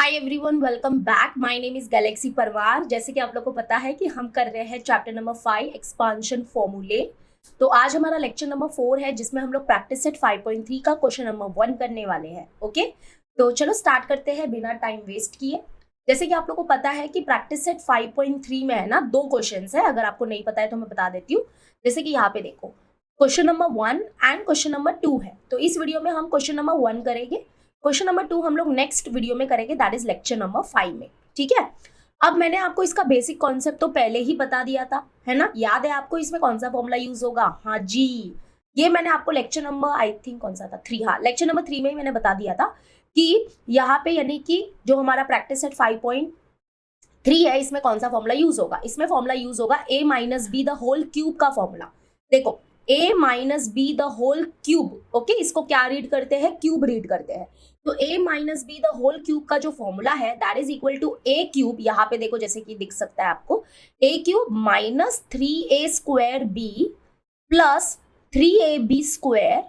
Hi everyone, welcome back. My name is Galaxy परवार। जैसे कि आप लोग को पता है कि हम कर रहे हैं चैप्टर नंबर 5 एक्सपांशन फॉर्मूले। तो आज हमारा लेक्चर नंबर 4 है जिसमें हम लोग प्रैक्टिस सेट 5.3 का क्वेश्चन नंबर 1 करने वाले हैं। ओके, तो चलो स्टार्ट करते हैं बिना टाइम वेस्ट किए। जैसे कि आप लोग को पता है कि प्रैक्टिस सेट 5.3 में है ना 2 क्वेश्चन है। अगर आपको नहीं पता है तो मैं बता देती हूँ। जैसे कि यहाँ पे देखो, question number 1 and question number 2 है। तो इस वीडियो में हम क्वेश्चन नंबर 1 करेंगे, क्वेश्चन नंबर 2 हम लोग नेक्स्ट वीडियो में करेंगे, दैट इज लेक्चर नंबर 5 में। ठीक है, अब मैंने आपको इसका बेसिक कॉन्सेप्ट तो पहले ही बता दिया था, है ना। याद है आपको इसमें कौन सा फॉर्मूला यूज होगा? हाँ जी, ये मैंने आपको लेक्चर नंबर आई थिंक कौन सा था 3, हाँ लेक्चर नंबर 3 में ही मैंने बता दिया था कि यहाँ पे यानी कि जो हमारा प्रैक्टिस सेट 5.3 है इसमें कौन सा फॉर्मूला यूज होगा। इसमें फॉर्मूला यूज होगा a minus B the whole cube का फॉर्मूला। देखो a minus B the whole cube, okay, इसको क्या रीड करते हैं? क्यूब रीड करते हैं। तो a minus B the whole cube का जो फॉर्मूला है that is equal to a cube. यहाँ पे देखो जैसे कि दिख सकता है आपको, a cube minus 3a square b plus 3ab square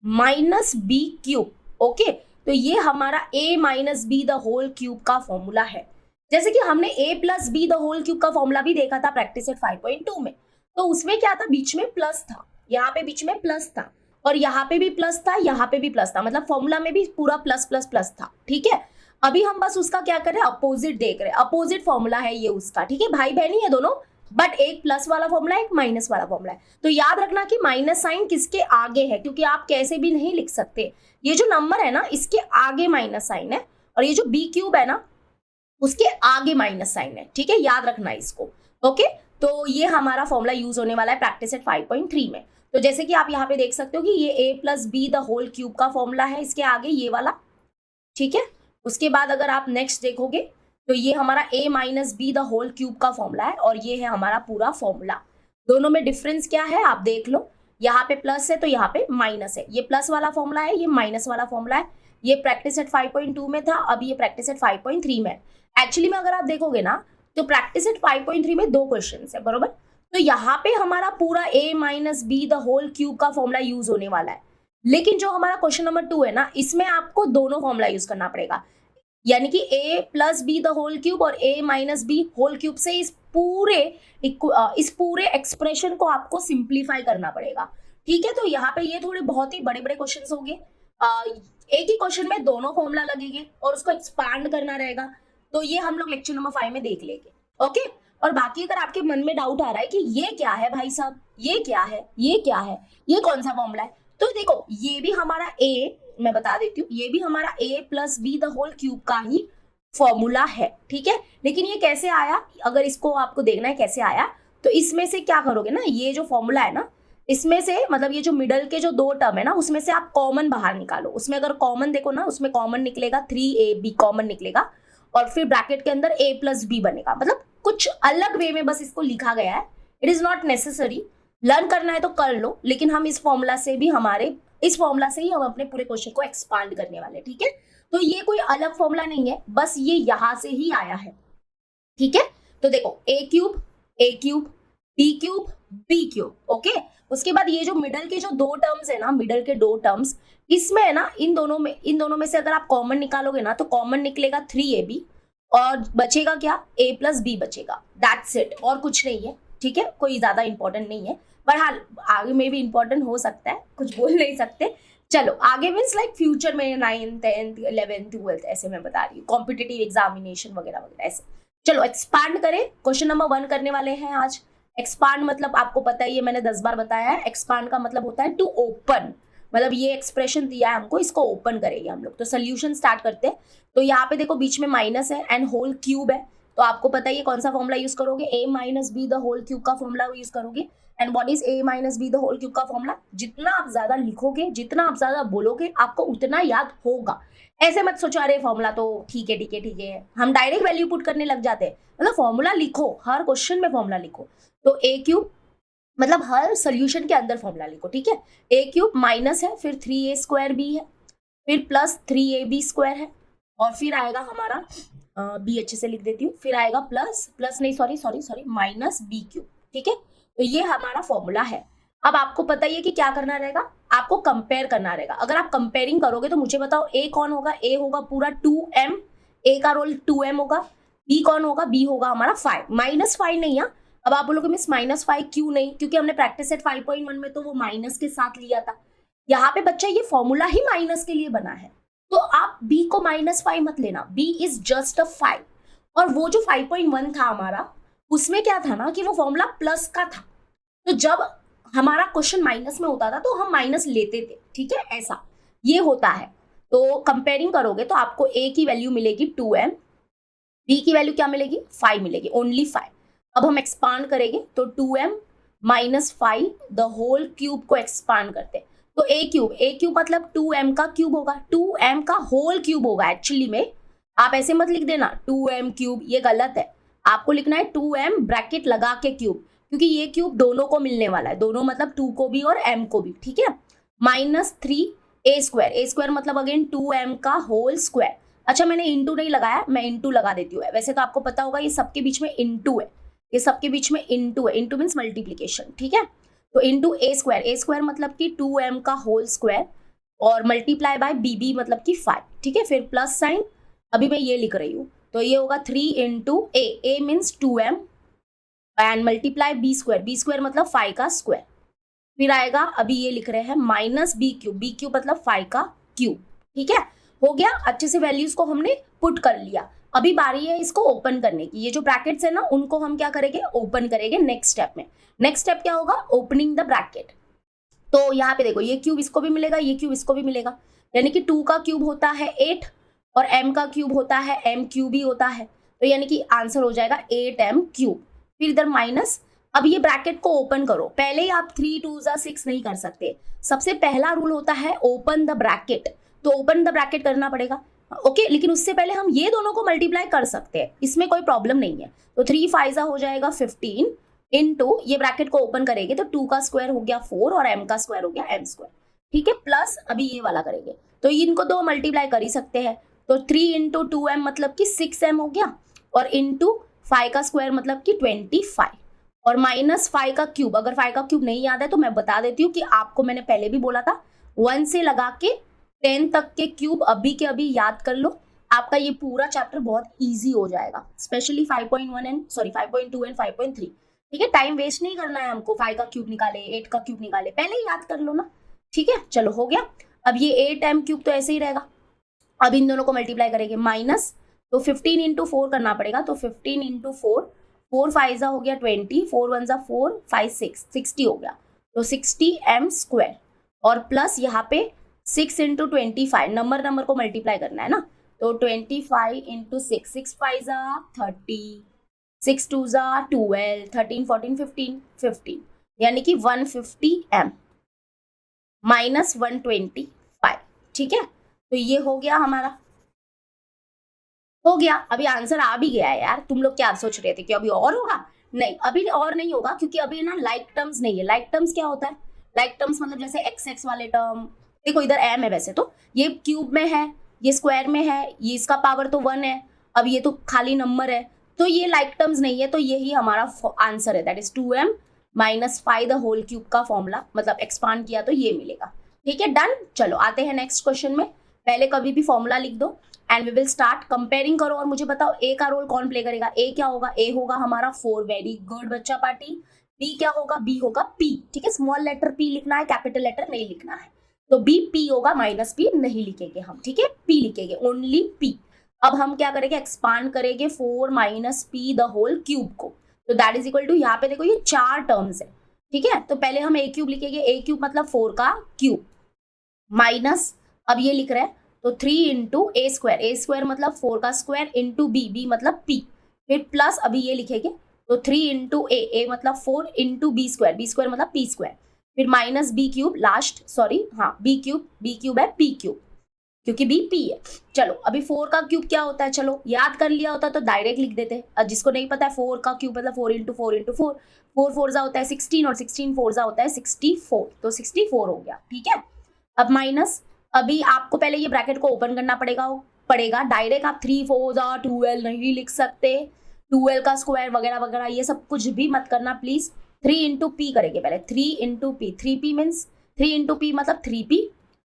minus b cube. Okay, तो ये हमारा a minus B the whole cube का फॉर्मूला है। जैसे कि हमने a plus B the whole cube का फॉर्मूला भी देखा था प्रैक्टिस सेट 5.2 में। तो उसमें क्या था? बीच में प्लस था, यहाँ पे बीच में प्लस था और यहाँ पे भी प्लस था, यहाँ पे भी प्लस था, मतलब फॉर्मूला में भी पूरा प्लस प्लस प्लस था। ठीक है, अभी हम बस उसका क्या कर रहे हैं? अपोजिट देख रहे हैं। अपोजिट फॉर्मूला है ये उसका। ठीक है, भाई बहनी है दोनों, बट एक प्लस वाला फॉर्मूला है, एक माइनस वाला फॉर्मूला है। तो याद रखना कि माइनस साइन किसके आगे है, क्योंकि आप कैसे भी नहीं लिख सकते। ये जो नंबर है ना इसके आगे माइनस साइन है और ये जो बी क्यूब है ना उसके आगे माइनस साइन है। ठीक है, याद रखना इसको। ओके, तो ये हमारा फॉर्मूला यूज होने वाला है प्रैक्टिस सेट 5.3 में। तो जैसे कि आप यहाँ पे देख सकते हो कि ये a plus B the whole cube का फॉर्मूला है, इसके आगे ये वाला। ठीक है, उसके बाद अगर आप नेक्स्ट देखोगे तो ये हमारा a minus B the whole cube का फॉर्मूला है और ये है हमारा पूरा फॉर्मूला। दोनों में डिफरेंस क्या है आप देख लो, यहाँ पे प्लस है तो यहाँ पे माइनस है। ये प्लस वाला फॉर्मूला है, ये माइनस वाला फॉर्मूला है। ये प्रैक्टिस सेट 5.2 में था, अब ये प्रैक्टिस सेट 5.3 में। एक्चुअली में अगर आप देखोगे ना तो प्रैक्टिस सेट 5.3 में 2 क्वेश्चन है, बरोबर। तो यहाँ पे हमारा पूरा a minus B the whole cube का फॉर्मूला यूज होने वाला है। लेकिन जो हमारा क्वेश्चन नंबर 2 है ना इसमें आपको दोनों फॉर्मूला यूज करना पड़ेगा, यानी कि a plus B the whole cube और a minus B whole cube से इस पूरे एक्सप्रेशन को आपको सिंप्लीफाई करना पड़ेगा। ठीक है, तो यहाँ पे ये थोड़े बहुत ही बड़े बड़े क्वेश्चन होंगे। एक ही क्वेश्चन में दोनों फॉर्मूला लगेंगे और उसको एक्सपांड करना रहेगा। तो ये हम लोग लेक्चर नंबर 5 में देख लेंगे। ओके, और बाकी अगर आपके मन में डाउट आ रहा है कि ये क्या है भाई साहब, ये क्या है, ये क्या है, ये कौन सा फॉर्मूला है, तो देखो ये भी हमारा a, मैं बता देती हूँ, ये भी हमारा a plus B the whole cube का ही फॉर्मूला है। ठीक है, लेकिन ये कैसे आया, अगर इसको आपको देखना है कैसे आया, तो इसमें से क्या करोगे ना, ये जो फॉर्मूला है ना इसमें से मतलब ये जो मिडल के जो 2 टर्म है ना उसमें से आप कॉमन बाहर निकालो। उसमें अगर कॉमन देखो ना उसमें कॉमन निकलेगा 3ab कॉमन निकलेगा और फिर ब्रैकेट के अंदर a प्लस बी बनेगा। मतलब कुछ अलग वे में बस इसको लिखा गया है। It is not necessary, learn करना है तो कर लो, लेकिन हम इस फॉर्मूला से ही हम अपने पूरे क्वेश्चन को एक्सपांड करने वाले। ठीक है, तो ये कोई अलग फॉर्मूला नहीं है, बस ये यहां से ही आया है। ठीक है, तो देखो a cube b cube b cube. Okay, उसके बाद ये जो मिडल के जो 2 टर्म्स है ना, मिडल के 2 टर्म्स, इसमें है ना इन दोनों में से अगर आप कॉमन निकालोगे ना तो कॉमन निकलेगा 3ab और बचेगा क्या? a प्लस बी बचेगा, दैट्स इट, और कुछ नहीं है। ठीक है, कोई ज्यादा इंपॉर्टेंट नहीं है, पर हाँ आगे में भी इंपॉर्टेंट हो सकता है, कुछ बोल नहीं सकते। चलो आगे मीन्स लाइक फ्यूचर में 9th 10th 11th 12th ऐसे मैं बता रही हूँ, कॉम्पिटिटिव एग्जामिनेशन वगैरह वगैरह ऐसे। चलो एक्सपांड करें, क्वेश्चन नंबर 1 करने वाले हैं आज। एक्सपांड मतलब आपको पता ही है, मैंने 10 बार बताया है। एक्सपांड का मतलब होता है टू ओपन, मतलब ये एक्सप्रेशन दिया है हमको, इसको ओपन करेंगे हम लोग। तो सोल्यूशन स्टार्ट करते हैं। तो यहाँ पे देखो बीच में माइनस है एंड होल क्यूब है, तो आपको पता ही है कौन सा फॉर्मूला यूज करोगे, a minus B the whole cube का फॉर्मूला यूज करोगे। And what is a minus B the whole cube का फॉर्मूला? जितना आप ज्यादा लिखोगे, जितना आप ज्यादा बोलोगे, आपको उतना याद होगा। ऐसे मत सोचो अरे फॉर्मूला तो ठीक है ठीक है ठीक है, हम डायरेक्ट वैल्यू पुट करने लग जाते हैं। मतलब फॉर्मूला लिखो, हर क्वेश्चन में फॉर्मूला लिखो। तो a क्यूब मतलब हर सोल्यूशन के अंदर फॉर्मूला लिखो। ठीक है, a क्यूब माइनस है, फिर 3a स्क्वायर b है, फिर प्लस 3ab स्क्वायर है, और फिर आएगा हमारा b, अच्छे से लिख देती हूँ, फिर आएगा प्लस नहीं सॉरी माइनस b क्यूब। ठीक है, तो ये हमारा फॉर्मूला है। अब आपको पता ही है कि क्या करना रहेगा, आपको कंपेयर करना रहेगा। अगर आप कंपेयरिंग करोगे तो मुझे बताओ a कौन होगा? a होगा पूरा 2m, ए का रोल 2m होगा, बी कौन होगा, बी होगा हमारा 5, -5 नहीं है। अब आप बोलोगे मिस -5 क्यों नहीं, क्योंकि हमने प्रैक्टिस सेट 5.1 में तो वो माइनस के साथ लिया था। यहाँ पे बच्चा ये फॉर्मूला ही माइनस के लिए बना है, तो आप b को -5 मत लेना, b इज जस्ट अ 5। और वो जो 5.1 था हमारा, उसमें क्या था ना कि वो फॉर्मूला प्लस का था, तो जब हमारा क्वेश्चन माइनस में होता था तो हम माइनस लेते थे, ठीक है, ऐसा ये होता है। तो कंपेयरिंग करोगे तो आपको a की वैल्यू मिलेगी 2m, b की वैल्यू क्या मिलेगी, 5 मिलेगी, ओनली 5। अब हम एक्सपांड करेंगे तो 2m -5 द होल क्यूब को एक्सपांड करते हैं, तो a क्यूब मतलब 2m का क्यूब होगा, 2m का होल क्यूब होगा। एक्चुअली में आप ऐसे मत लिख देना 2m क्यूब, ये गलत है, आपको लिखना है 2m ब्रैकेट लगा के क्यूब, क्योंकि ये क्यूब दोनों को मिलने वाला है, दोनों मतलब 2 को भी और m को भी, ठीक है। -3 a स्क्वायर मतलब अगेन 2m का होल स्क्वायर। अच्छा मैंने इंटू नहीं लगाया, मैं इंटू लगा देती हूँ, वैसे तो आपको पता होगा ये सबके बीच में इंटू है, ये सबके बीच में इंटू है, इंटू मीन्स मल्टीप्लीकेशन, ठीक है। तो इंटू a स्क्वायर मतलब कि 2m का होल स्क्वायर और मल्टीप्लाई बाय bb मतलब कि 5, ठीक है। फिर प्लस साइन, अभी मैं ये लिख रही हूँ, तो ये होगा 3 into a means 2m and multiply b square मतलब 5 का स्क्वायर। फिर आएगा, अभी ये लिख रहे हैं -b क्यूब मतलब 5 का क्यूब, ठीक है। हो गया, अच्छे से वैल्यूज को हमने पुट कर लिया। अभी बारी है इसको ओपन करने की, ये जो ब्रैकेट्स है ना उनको हम क्या करेंगे, ओपन करेंगे नेक्स्ट स्टेप में। नेक्स्ट स्टेप क्या होगा, ओपनिंग द ब्रैकेट। तो यहाँ पे देखो ये क्यूब इसको भी मिलेगा, ये क्यूब इसको भी मिलेगा, यानी कि 2 का क्यूब होता है 8 और m का क्यूब होता है m क्यूब ही होता है, तो यानी कि आंसर हो जाएगा 8m क्यूब। फिर इधर माइनस, अब ये ब्रैकेट को ओपन करो, पहले ही आप 3 2 6 नहीं कर सकते, सबसे पहला रूल होता है ओपन द ब्रैकेट, तो ओपन द ब्रैकेट करना पड़ेगा, ओके। लेकिन उससे पहले हम ये दोनों को मल्टीप्लाई कर सकते हैं, इसमें कोई प्रॉब्लम नहीं है। तो 3 5 हो जाएगा 15 इंटू, ये ब्रैकेट को ओपन करेंगे तो 2 का स्क्वायर हो गया 4 और m का स्क्वायर हो गया m स्क्वायर, ठीक है। प्लस अभी ये वाला करेंगे तो इनको दो मल्टीप्लाई कर ही सकते हैं, तो 3 इंटू 2m मतलब कि 6m हो गया, और इंटू 5 का स्क्वायर मतलब कि 25, और -5 का क्यूब, अगर 5 का क्यूब नहीं याद है तो मैं बता देती हूँ कि आपको मैंने पहले भी बोला था 1 से लगा के 10 तक के क्यूब अभी के अभी याद कर लो, आपका ये पूरा चैप्टर बहुत इजी हो जाएगा, स्पेशली 5.2 एंड 5.3, ठीक है। टाइम वेस्ट नहीं करना है हमको, 5 का क्यूब निकाले 8 का क्यूब निकाले, पहले ही याद कर लो ना, ठीक है। चलो हो गया, अब ये 8m क्यूब तो ऐसे ही रहेगा, अब इन दोनों को मल्टीप्लाई करेंगे माइनस, तो 15 इंटू 4 करना पड़ेगा, तो 15 इंटू 4 5 हो गया 20, 4 1 4 5 6 60 हो गया, तो 60m स्क्वायर, और प्लस यहाँ पे 6 इंटू 25, नंबर को मल्टीप्लाई करना है ना, तो 25 इंटू 6 5 30, 6 2 12, 13 14 15, यानी कि 150m -125, ठीक है। तो ये हो गया हमारा, हो गया। अभी आंसर आ भी गया है यार, तुम लोग क्या सोच रहे थे कि अभी और होगा, नहीं अभी और नहीं होगा, क्योंकि अभी ना लाइक टर्म्स नहीं है। लाइक टर्म्स क्या होता है, लाइक टर्म्स मतलब जैसे x वाले टर्म, देखो इधर m है, वैसे तो ये क्यूब में है, ये स्क्वायर में है, ये इसका पावर तो 1 है, अब ये तो खाली नंबर है, तो ये लाइक टर्म्स नहीं है, तो यही हमारा आंसर है, that is 2m -5 the whole cube का फॉर्मूला, मतलब एक्सपांड किया तो ये मिलेगा, ठीक है। डन, चलो आते हैं नेक्स्ट क्वेश्चन में। पहले कभी भी फॉर्मूला लिख दो and we will start comparing करो, और मुझे बताओ ए का रोल कौन प्ले करेगा, ए क्या होगा, ए होगा हमारा 4, वेरी गुड बच्चा पार्टी। बी क्या होगा, बी होगा पी, ठीक है, स्मॉल लेटर पी लिखना है, कैपिटल लेटर नहीं लिखना है, तो बी पी होगा, -p नहीं लिखेंगे हम, ठीक है, पी लिखेंगे, ओनली पी। अब हम क्या करेंगे, एक्सपांड करेंगे 4 -p द होल क्यूब को, तो दैट इज इक्वल टू, यहाँ पे देखो ये 4 टर्म्स है, ठीक है। तो पहले हम ए क्यूब लिखेंगे, ए क्यूब मतलब 4 का क्यूब, माइनस, अब ये लिख रहे हैं तो 3 इंटू ए स्क्वायर मतलब 4 का स्क्वायर इंटू बी मतलब p, फिर प्लस अभी ये लिखेंगे तो 3 इंटू ए मतलब 4 इंटू बी स्क्वायर मतलब p स्क्वायर, फिर minus B cube last, sorry हाँ बी क्यूब है p क्यूब, क्योंकि b p है। चलो अभी 4 का क्यूब क्या होता है, चलो याद कर लिया होता तो डायरेक्ट लिख देते, अब जिसको नहीं पता है 4 का क्यूब मतलब 4 इंटू 4 इंटू 4, 4 4 होता है 16 और 16 4 होता है 64, तो 64 हो गया, ठीक है। अब माइनस, अभी आपको पहले ये ब्रैकेट को ओपन करना पड़ेगा, डायरेक्ट आप 3 4 12 नहीं लिख सकते, 12 का स्क्वायर वगैरह वगैरह ये सब कुछ भी मत करना प्लीज। 3 इंटू पी करेंगे पहले, 3 into P, 3p means 3 into P मतलब 3p,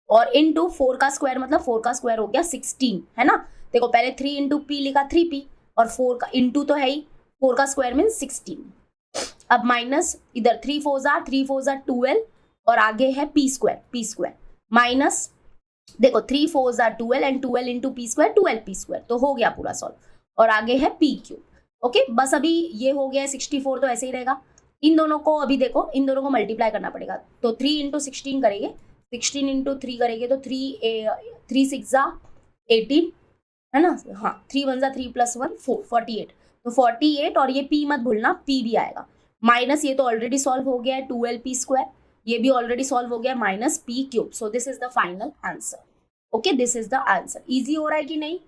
और इंटू 4 का स्क्वायर मतलब 4 का स्क्वायर हो गया 16, है ना, देखो पहले 3 इंटू पी लिखा 3p, और 4 का इंटू तो है ही, 4 का स्क्वायर मीन 16। अब माइनस इधर 3 4 जार 12, और आगे है p स्क्वायर माइनस, देखो 3 4 jar 12 and 12 into P square 12p square, तो हो गया पूरा सॉल्व, और आगे है p क्यूब। ओके बस अभी ये हो गया है 64, तो ऐसे ही रहेगा। इन दोनों को अभी देखो, इन दोनों को मल्टीप्लाई करना पड़ेगा, तो 3 इंटू 16 करेंगे, 16 इंटू 3 करेंगे तो 3 6 जा 18 है ना, हाँ 3 1 जा 3 प्लस 1 4 48, तो 48, और ये p मत भूलना, p भी आएगा, माइनस ये तो ऑलरेडी सॉल्व हो गया है 12p स्क्वायर, ये भी ऑलरेडी सॉल्व हो गया minus p cube. So this is the final answer. Okay this is the answer. Easy हो रहा है कि नहीं?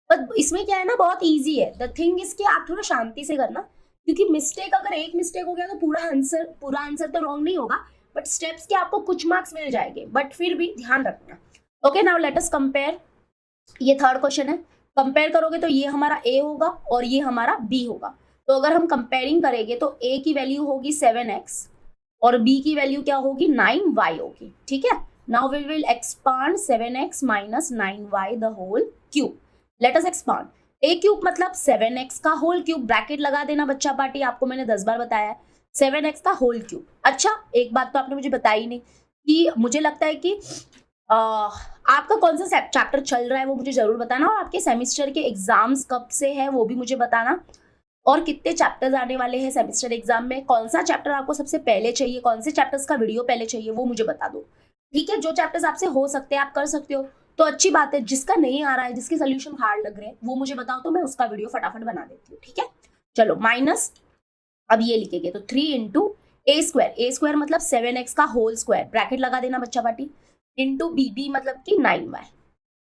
बट इसमें क्या है ना, बहुत इजी है। द थिंग इज कि आप थोड़ा शांति से करना, क्योंकि मिस्टेक, अगर एक मिस्टेक हो गया तो पूरा आंसर तो रॉन्ग नहीं होगा, बट स्टेप्स के आपको कुछ मार्क्स मिल जाएंगे, बट फिर भी ध्यान रखना। Okay now let us compare. ये थर्ड क्वेश्चन है, कंपेयर करोगे तो ये हमारा a होगा और ये हमारा b होगा। तो अगर हम कंपेयरिंग करेंगे तो a की वैल्यू होगी 7x और b की वैल्यू क्या होगी 9y होगी, ठीक है। Now we will expand 7x minus 9y the whole cube. Let us expand. a cube मतलब 7x का होल क्यूब, ब्रैकेट लगा देना बच्चा पार्टी, आपको मैंने 10 बार बताया है, 7x का होल क्यूब। अच्छा एक बात तो आपने मुझे बताई नहीं, कि मुझे लगता है कि आपका कौन सा चैप्टर चल रहा है वो मुझे जरूर बताना, और आपके सेमेस्टर के एग्जाम्स कब से है वो भी मुझे बताना, और कितने चैप्टर्स आने वाले हैं सेमेस्टर एग्जाम में, कौन सा चैप्टर आपको सबसे पहले चाहिए, कौन से चैप्टर्स का वीडियो पहले चाहिए वो मुझे बता दो, ठीक है। जो चैप्टर्स आपसे हो सकते हैं आप कर सकते हो तो अच्छी बात है, जिसका नहीं आ रहा है, जिसके सोल्यूशन हार्ड लग रहे हैं वो मुझे बताओ, तो मैं उसका वीडियो फटाफट बना देती हूँ, ठीक है। चलो माइनस, अब ये लिखेंगे तो 3 इंटू ए स्क्वायर मतलब 7x का होल स्क्वायर, ब्रैकेट लगा देना बच्चा पार्टी, इंटू बी मतलब कि 9y।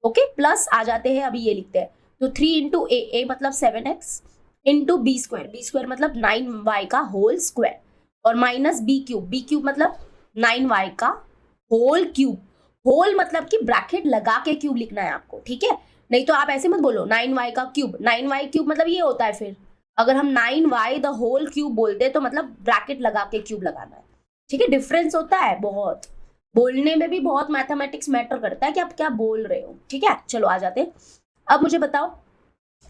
ओके प्लस आ जाते हैं, अभी ये लिखते हैं तो 3 इंटू ए मतलब 7x इंटू बी स्क्वायर मतलब 9y का होल स्क्वायर, और माइनस बी क्यूब मतलब 9y का होल क्यूब। होल मतलब कि ब्रैकेट लगा के क्यूब लिखना है आपको, ठीक है। नहीं तो आप ऐसे मत बोलो 9y का क्यूब, 9y क्यूब मतलब ये होता है, फिर अगर हम 9y द होल क्यूब बोलते हैं तो मतलब ब्रैकेट लगा के क्यूब लगाना है, ठीक है। डिफरेंस होता है बहुत, बोलने में भी बहुत मैथमेटिक्स मैटर करता है कि आप क्या बोल रहे हो, ठीक है। चलो आ जाते हैं। अब मुझे बताओ,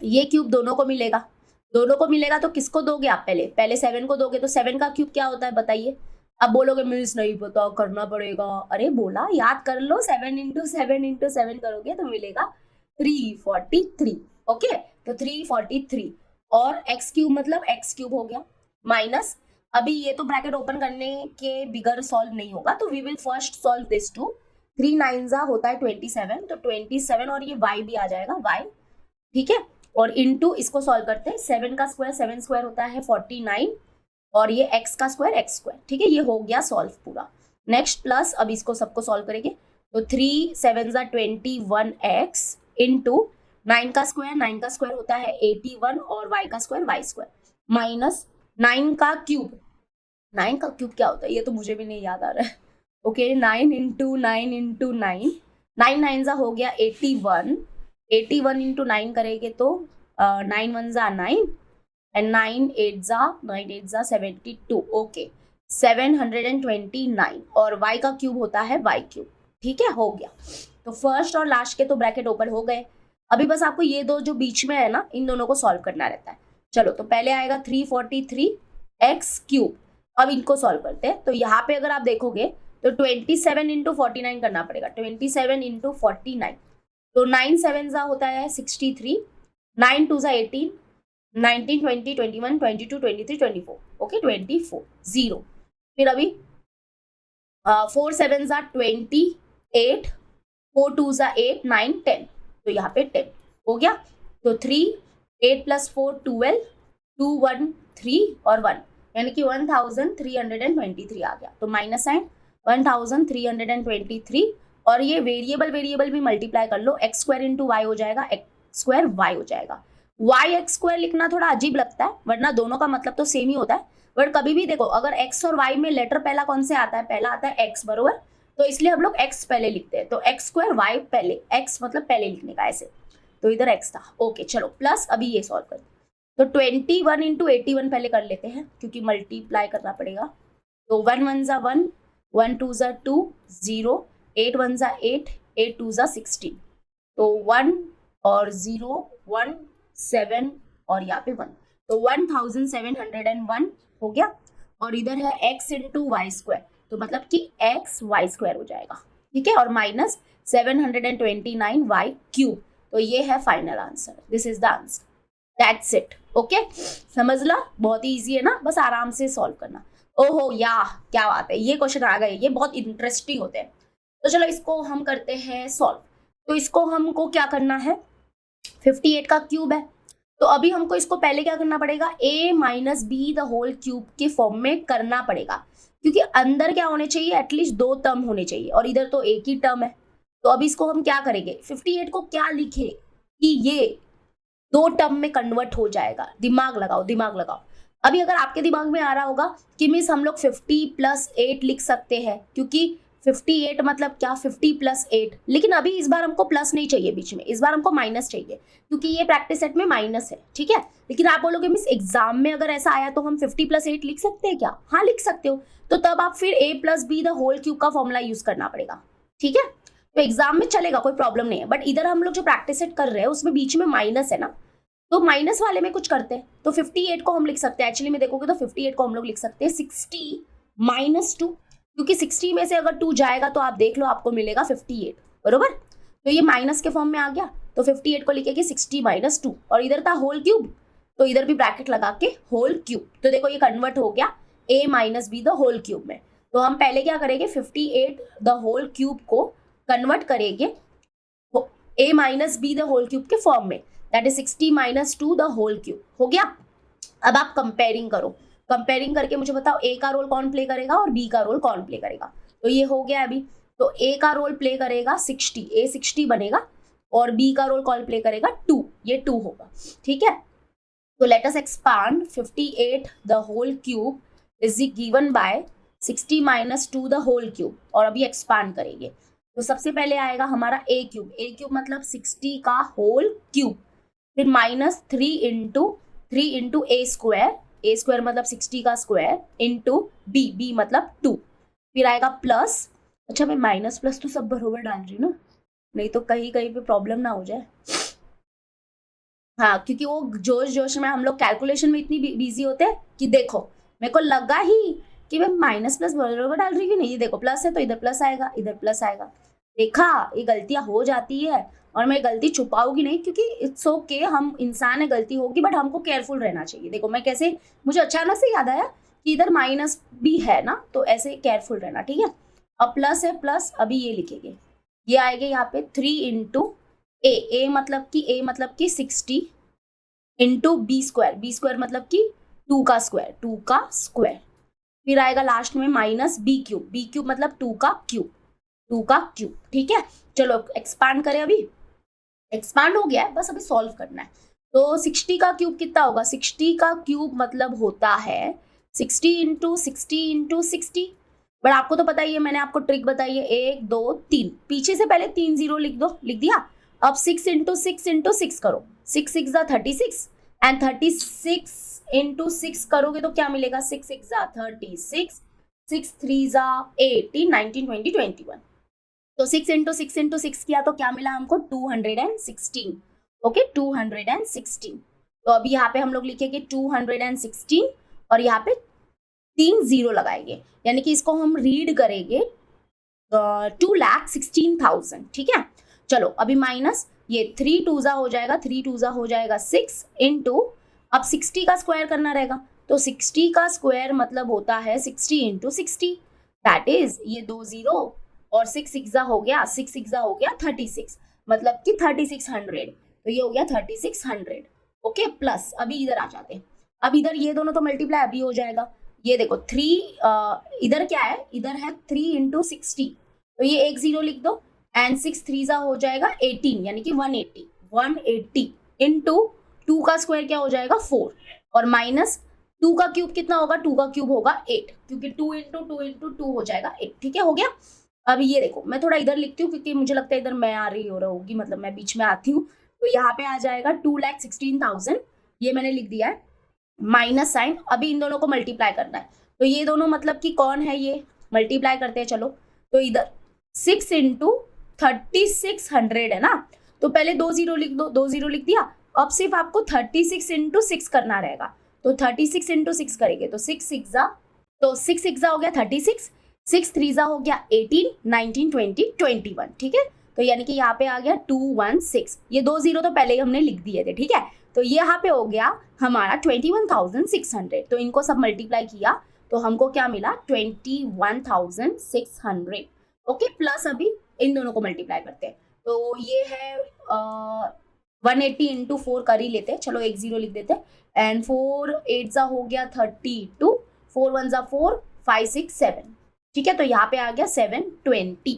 ये क्यूब दोनों को मिलेगा तो किसको दोगे आप? पहले 7 को दोगे, तो 7 का क्यूब क्या होता है बताइए। अब बोलोगे मिस नहीं पता, करना पड़ेगा। अरे बोला, याद कर लो, 7 इंटू 7 करोगे तो मिलेगा 343। ओके तो 343, और एक्स क्यूब मतलब एक्स क्यूब हो गया, माइनस, अभी ये तो ब्रैकेट ओपन करने के बिगर सॉल्व नहीं होगा, तो we will first solve this two. 3 9 होता है 27, तो 27, और ये y भी आ जाएगा y, ठीक है। और इनटू इसको सॉल्व करते हैं, 7 का स्क्वायर 7 स्क्वायर होता है 49, और ये x का स्क्वायर x स्क्वायर, ठीक है। ये हो गया सॉल्व पूरा। नेक्स्ट प्लस, अब इसको सबको सॉल्व करेंगे तो 3 7 21x इंटू 9 का स्क्वायर होता है 81, और y का स्क्वायर माइनस 9 का क्यूब क्या होता है ये तो मुझे भी नहीं याद आ रहा है। ओके 9 इंटू 9 9 हो गया 81, 81 इंटू 9 करेंगे तो 9 1 जा 9 एंड 9 8 जा 72। ओके 729, और y का क्यूब होता है y क्यूब, ठीक है। हो गया, तो फर्स्ट और लास्ट के तो ब्रैकेट ओपन हो गए। अभी बस आपको ये दो जो बीच में है ना, इन दोनों को सॉल्व करना रहता है। चलो तो पहले आएगा 343x क्यूब। अब इनको सॉल्व करते हैं, तो यहाँ पे अगर आप देखोगे तो 27 इंटू 49 करना पड़ेगा, 27 इंटू 49, तो 9 7 जा होता है 63, 9 2 जा 18, 19 20 21 22 23 24, ओके 24 0। फिर अभी 4 7 जा 28, 4 2 जा 8 9 10, तो यहाँ पे 10 हो गया। तो 3 8 प्लस 4 12, 2 1 3 और 1, यानी कि 1323 आ गया, तो माइनस साइन 1323, और ये वेरिएबल भी मल्टीप्लाई कर लो, एक्स स्क्वायर इंटू वाई हो जाएगा, एक्स स्क्वायर वाई हो जाएगा। वाई एक्स स्क्वायर लिखना थोड़ा अजीब लगता है, वरना दोनों का मतलब तो सेम ही होता है, बट कभी भी देखो अगर एक्स और वाई में लेटर पहला कौन से आता है, पहला आता है एक्स, बरोबर, तो इसलिए हम लोग एक्स पहले लिखते हैं, तो एक्स स्क्वायर वाई पहले, एक्स मतलब पहले लिखने का ऐसे, तो इधर एक्स था। ओके चलो प्लस, अभी ये सॉल्व करते, तो 21 इंटू 81 पहले कर लेते हैं क्योंकि मल्टीप्लाई करना पड़ेगा, तो 1 1 जा 1, 1 2 जा 2 0, 8 1 जा 8, 8 2 जा 16, तो 1 और 0 1 7 और यहाँ पे 1, तो 1701 हो गया। और इधर है x इंटू वाई स्क्वायर, तो मतलब कि x वाई स्क्वायर हो जाएगा, ठीक है, और माइनस 729 वाई क्यूब। तो ये है final answer, this is the answer, that's it. Okay, समझ ला, बहुत ही ईजी है ना, बस आराम से सॉल्व करना। ओहो या क्या बात है, ये क्वेश्चन आ गए, ये बहुत इंटरेस्टिंग होते हैं। तो चलो इसको हम करते हैं सॉल्व। तो इसको हमको क्या करना है, 58 का क्यूब है, तो अभी हमको इसको पहले क्या करना पड़ेगा, a minus B the whole cube के फॉर्म में करना पड़ेगा, क्योंकि अंदर क्या होने चाहिए, एटलीस्ट 2 टर्म होने चाहिए, और इधर तो एक ही टर्म है। तो अभी इसको हम क्या करेंगे, 58 को क्या लिखे कि ये 2 टर्म में कन्वर्ट हो जाएगा। दिमाग लगाओ, दिमाग लगाओ। अभी अगर आपके दिमाग में आ रहा होगा कि मिस हम लोग 50 प्लस 8 लिख सकते हैं, क्योंकि 58 मतलब क्या, 50 प्लस 8, लेकिन अभी इस बार हमको प्लस नहीं चाहिए बीच में, इस बार हमको माइनस चाहिए, क्योंकि ये प्रैक्टिस सेट में माइनस है, ठीक है। लेकिन आप बोलोगे मिस एग्जाम में अगर ऐसा आया तो हम 50 प्लस 8 लिख सकते हैं क्या, हाँ लिख सकते हो। तो तब आप फिर a plus B the whole cube का फॉर्मूला यूज करना पड़ेगा, ठीक है। तो एग्जाम में चलेगा, कोई प्रॉब्लम नहीं है, बट इधर हम लोग जो प्रैक्टिस सेट कर रहे हैं उसमें बीच में माइनस है ना, तो माइनस वाले में कुछ करते हैं। तो 58 को हम लिख सकते हैं, एक्चुअली में देखोगे तो 58 को हम लोग लिख सकते हैं 60 माइनस 2, क्योंकि 60 में से अगर 2 जाएगा तो आप देख लो आपको मिलेगा 58, बरोबर। तो ये माइनस के फॉर्म में आ गया, तो 58 को लिखेंगे 60 माइनस 2, और इधर था होल क्यूब, तो इधर भी ब्रैकेट लगा के होल क्यूब। तो देखो ये कन्वर्ट हो गया a minus B the whole cube में। तो हम पहले क्या करेंगे, 58 द होल क्यूब को कन्वर्ट करेंगे a minus B the whole cube के फॉर्म में, that is 60 minus 2 the whole cube, हो गया। अब आप कंपेयरिंग करो, कंपेयरिंग करके मुझे बताओ a का रोल कौन प्ले करेगा और b का रोल कौन प्ले करेगा। तो ये हो गया अभी, तो a का रोल प्ले करेगा 60, a 60 बनेगा, और b का रोल कौन प्ले करेगा 2, ये 2 होगा, ठीक है। तो let us expand 58 the whole cube is given by 60 minus 2 the whole cube, और अभी एक्सपांड करेंगे। तो सबसे पहले आएगा हमारा a क्यूब मतलब 60 का होल क्यूब, फिर माइनस 3 इंटू a स्क्वायर मतलब 60 का स्क्वायर, इंटू b मतलब 2, फिर आएगा प्लस, अच्छा मैं माइनस प्लस तो सब बराबर डाल रही हूँ ना, नहीं तो कहीं कहीं पे प्रॉब्लम ना हो जाए। हाँ, क्योंकि वो जोश में हम लोग कैलकुलेशन में इतनी बिजी होते हैं कि देखो मेरे को लगा ही कि मैं माइनस प्लस बराबर डाल रही हूँ, नहीं ये देखो प्लस है तो इधर प्लस आएगा, इधर प्लस आएगा। देखा, ये गलतियां हो जाती है, और मैं गलती छुपाऊंगी नहीं, क्योंकि इट्स ओके, हम इंसान है, गलती होगी, बट हमको केयरफुल रहना चाहिए। देखो मैं कैसे, मुझे अचानक से याद आया कि इधर माइनस भी है ना, तो ऐसे केयरफुल रहना, ठीक है। अब प्लस है, प्लस अभी ये लिखेंगे, ये आएगा यहाँ पे 3 इंटू ए मतलब कि 60 इंटू बी स्क्वायर मतलब कि 2 का स्क्वायर, फिर आएगा लास्ट में माइनस बी क्यूब मतलब 2 का क्यूब, ठीक है। चलो एक्सपांड करें, अभी एक्सपांड हो गया है, बस अभी सॉल्व करना है। तो 60 का क्यूब कितना होगा, 60 का क्यूब मतलब होता है 60 इंटू 60, बट आपको तो पता ही है, मैंने आपको ट्रिक बताई है, 1 2 3, पीछे से पहले 3 0 लिख दो, लिख दिया। अब 6 इंटू 6 करो, 6 6 36, एंड 36 इंटू 6 करोगे तो क्या मिलेगा, 6 6 36, 6 3 18, 19 20 21। तो 6 इंटू 6 किया तो क्या मिला हमको, 216, ओके 216। तो अभी यहाँ पे हम लोग लिखेंगे 216, और यहाँ पे 3 0 लगाएंगे, यानी कि इसको हम रीड करेंगे 2,16,000, ठीक है। चलो अभी माइनस, ये 3 2 हो जाएगा, 3 2 हो जाएगा 6 इंटू, अब 60 का स्क्वायर करना रहेगा, तो 60 का स्क्वायर मतलब होता है 60 इंटू 60, दैट इज ये 2 0 और 6 6 हो गया, 6 6 हो गया 36, मतलब कि 3600, तो ये हो गया 3600, ओके। प्लस अभी इधर आ जाते हैं, अब इधर ये दोनों तो मल्टीप्लाई अभी हो जाएगा, ये देखो 3 इधर क्या है, इधर है 3 इंटू 60, तो ये 1 0 लिख दो, एंड 6 3 हो जाएगा 18, यानी कि 180 इंटू 2 का स्क्वायर क्या हो जाएगा 4, और माइनस 2 का क्यूब कितना होगा, 2 का क्यूब होगा 8, क्योंकि 2 इंटू 2 हो जाएगा 8, ठीक है, हो गया। अब ये देखो मैं थोड़ा इधर लिखती हूँ, क्योंकि मुझे लगता है इधर मैं आ रही हो रहा होगी, मतलब मैं बीच में आती हूँ, तो यहाँ पे आ जाएगा 2,16,000, ये मैंने लिख दिया है, माइनस साइन, अभी इन दोनों को मल्टीप्लाई करना है, तो ये दोनों मतलब कि कौन है, ये मल्टीप्लाई करते हैं, चलो। तो इधर 6 इंटू 3600 है ना, तो पहले 2 जीरो लिख दो, 2 जीरो लिख दिया। अब सिर्फ आपको 36 इंटू 6 करना रहेगा, तो 36 इंटू 6 करेंगे तो 6 6 हो गया 36, 6 3 हो गया 18, 19 20 21, ठीक है। तो यानी कि यहाँ पे आ गया 216, ये 2 जीरो तो पहले ही हमने लिख दिए थे, ठीक है। तो ये यहाँ पे हो गया हमारा 21,600, तो इनको सब मल्टीप्लाई किया तो हमको क्या मिला 21,600, ओके। प्लस अभी इन दोनों को मल्टीप्लाई करते हैं, तो ये है 180 इंटू 4 कर ही लेते हैं, चलो 1 जीरो लिख देते हैं। एंड 4 8 हो गया 32, 4 1 4 5 6 7, ठीक है। तो यहाँ पे आ गया 720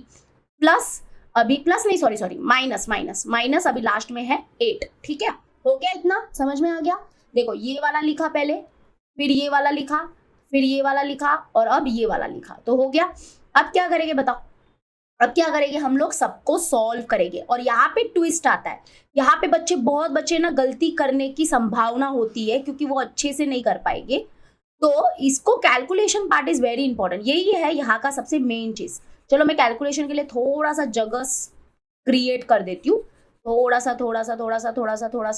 प्लस, अभी प्लस नहीं सॉरी माइनस माइनस माइनस, अभी लास्ट में है 8, ठीक है। हो गया इतना, समझ में आ गया। देखो ये वाला लिखा पहले, फिर ये वाला लिखा, फिर ये वाला लिखा और अब ये वाला लिखा, तो हो गया। अब क्या करेंगे बताओ, अब क्या करेंगे हम लोग सबको सॉल्व करेंगे। और यहाँ पे ट्विस्ट आता है, यहाँ पे बहुत बच्चे ना गलती करने की संभावना होती है क्योंकि वो अच्छे से नहीं कर पाएंगे, तो इसको calculation part is very important, यही है यहाँ का सबसे मेन चीज। चलो मैं कैलकुलेशन के लिए थोड़ा सा जगह क्रिएट कर देती हूँ, थोड़ा सा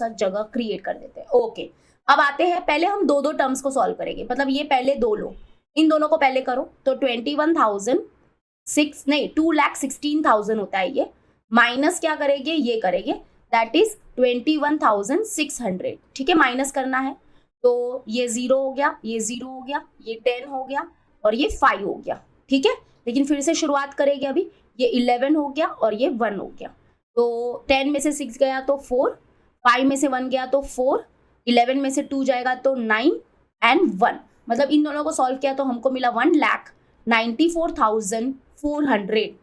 जगह क्रिएट कर देते हैं, ओके। अब आते हैं, पहले हम दो टर्म्स को सॉल्व करेंगे, मतलब ये पहले दो लो, इन दोनों को पहले करो, तो 2,16,000 होता है ये, माइनस क्या करेंगे, ये करेंगे, दैट इज 21,600, ठीक है। माइनस करना है तो ये 0 हो गया, ये 0 हो गया, ये 10 हो गया और ये 5 हो गया, ठीक है। लेकिन फिर से शुरुआत करेंगे, अभी ये 11 हो गया और ये 1 हो गया, तो 10 में से 6 गया तो 4, 5 में से 1 गया तो 4, 11 में से 2 जाएगा तो 9 एंड 1, मतलब इन दोनों को सॉल्व किया तो हमको मिला 1,94,400।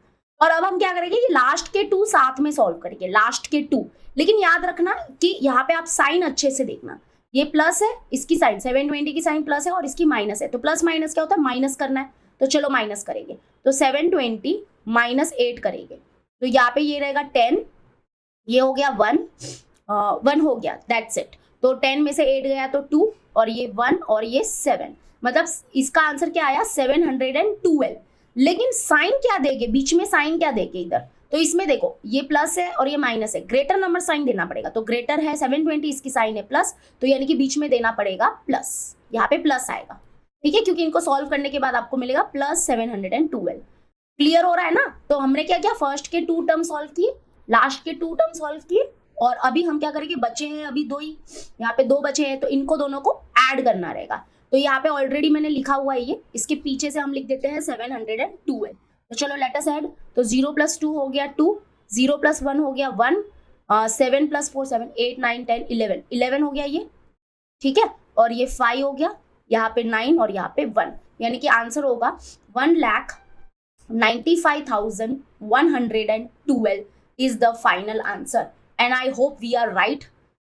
और अब हम क्या करेंगे, ये लास्ट के 2 साथ में सॉल्व करेंगे, लास्ट के 2। लेकिन याद रखना कि यहाँ पे आप साइन अच्छे से देखना, ये प्लस है, इसकी साइन 720 की साइन प्लस है और इसकी माइनस है, तो प्लस माइनस क्या होता है, माइनस करना है, तो चलो माइनस करेंगे, तो 720 माइनस 8 करेंगे, तो यहाँ पे ये रहेगा 10, ये हो गया 1 हो गया, दैट्स इट। तो 10 में से 8 गया तो 2 और ये 1 और ये 7, मतलब इसका आंसर क्या आया 712। लेकिन साइन क्या देंगे, बीच में साइन क्या देंगे इधर, तो इसमें देखो ये प्लस है और ये माइनस है, ग्रेटर नंबर साइन देना पड़ेगा, तो ग्रेटर है 720, इसकी साइन है प्लस, तो यानी कि बीच में देना पड़ेगा प्लस, यहाँ पे प्लस आएगा, ठीक है, क्योंकि इनको सॉल्व करने के बाद आपको मिलेगा प्लस 712। क्लियर हो रहा है ना। तो हमने क्या किया, फर्स्ट के 2 टर्म सॉल्व किए, लास्ट के 2 टर्म सॉल्व किए, और अभी हम क्या करेंगे, बचे हैं अभी 2 ही, यहाँ पे 2 बचे हैं, तो इनको दोनों को ऐड करना रहेगा। तो यहाँ पे ऑलरेडी मैंने लिखा हुआ है ये, इसके पीछे से हम लिख देते हैं 712। तो चलो लेट अस ऐड, तो 0 + 2 हो गया 2, 0 + 1 हो गया 1, 7 + 4 7, 8 9 10 11 हो गया ये, ठीक है, और ये 5 हो गया, यहाँ पे 9 और यहाँ पे 1, यानी कि आंसर होगा 1,95,112 is the final answer, and I hope we are right.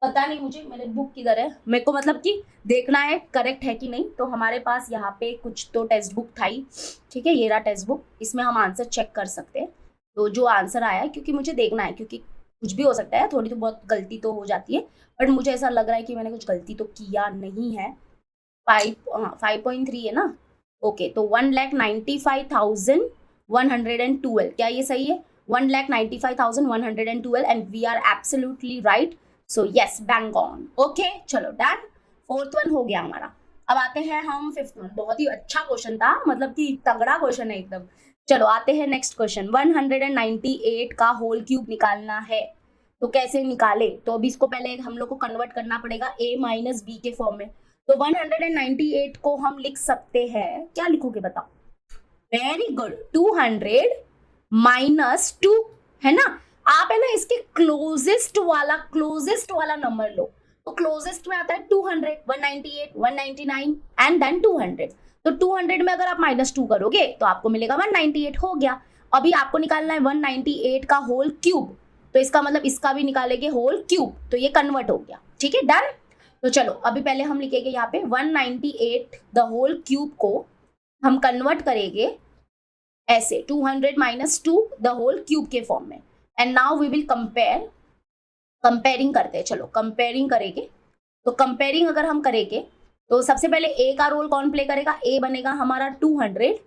पता नहीं मुझे, मेरे बुक किधर है, मेरे को मतलब कि देखना है करेक्ट है कि नहीं। तो हमारे पास यहाँ पे कुछ तो टेक्स्ट बुक था ही, ठीक है, ये रहा टेक्स्ट बुक, इसमें हम आंसर चेक कर सकते हैं। तो जो आंसर आया है, क्योंकि मुझे देखना है, क्योंकि कुछ भी हो सकता है, थोड़ी तो बहुत गलती तो हो जाती है, बट मुझे ऐसा लग रहा है कि मैंने कुछ गलती तो किया नहीं है। 5.3 है ना, ओके। तो 1,95,112, क्या ये सही है, 1,95,112, and we are absolutely right, so yes, bang on, okay. चलो डन, 4th वन हो गया हमारा। अब आते हैं हम 5th वन, बहुत ही अच्छा क्वेश्चन था, मतलब कि तगड़ा क्वेश्चन है एकदम। चलो आते हैं नेक्स्ट क्वेश्चन, 198 का होल क्यूब निकालना है, तो कैसे निकाले, तो अभी इसको पहले हम लोग को कन्वर्ट करना पड़ेगा a - b के फॉर्म में। तो 198 को हम लिख सकते हैं, क्या लिखोगे बताओ, वेरी गुड, 200 - 2 है ना। आप है ना इसके क्लोजेस्ट वाला नंबर लो, तो क्लोजेस्ट में आता है 200, 198, 199 एंड देन 200। तो 200 में अगर आप -2 करोगे तो आपको मिलेगा 198 हो गया। अभी आपको निकालना है 198 का होल क्यूब, तो इसका मतलब इसका भी निकालेंगे होल क्यूब, तो ये कन्वर्ट हो गया, ठीक है, डन। तो चलो अभी पहले हम लिखेंगे यहाँ पे 198 द होल क्यूब को हम कन्वर्ट करेंगे ऐसे 200 - 2 द होल क्यूब के फॉर्म में, and now we will comparing करते हैं। चलो कंपेयरिंग करेंगे, तो कंपेयरिंग अगर हम करेंगे तो सबसे पहले ए का रोल कौन प्ले करेगा, ए बनेगा हमारा 200,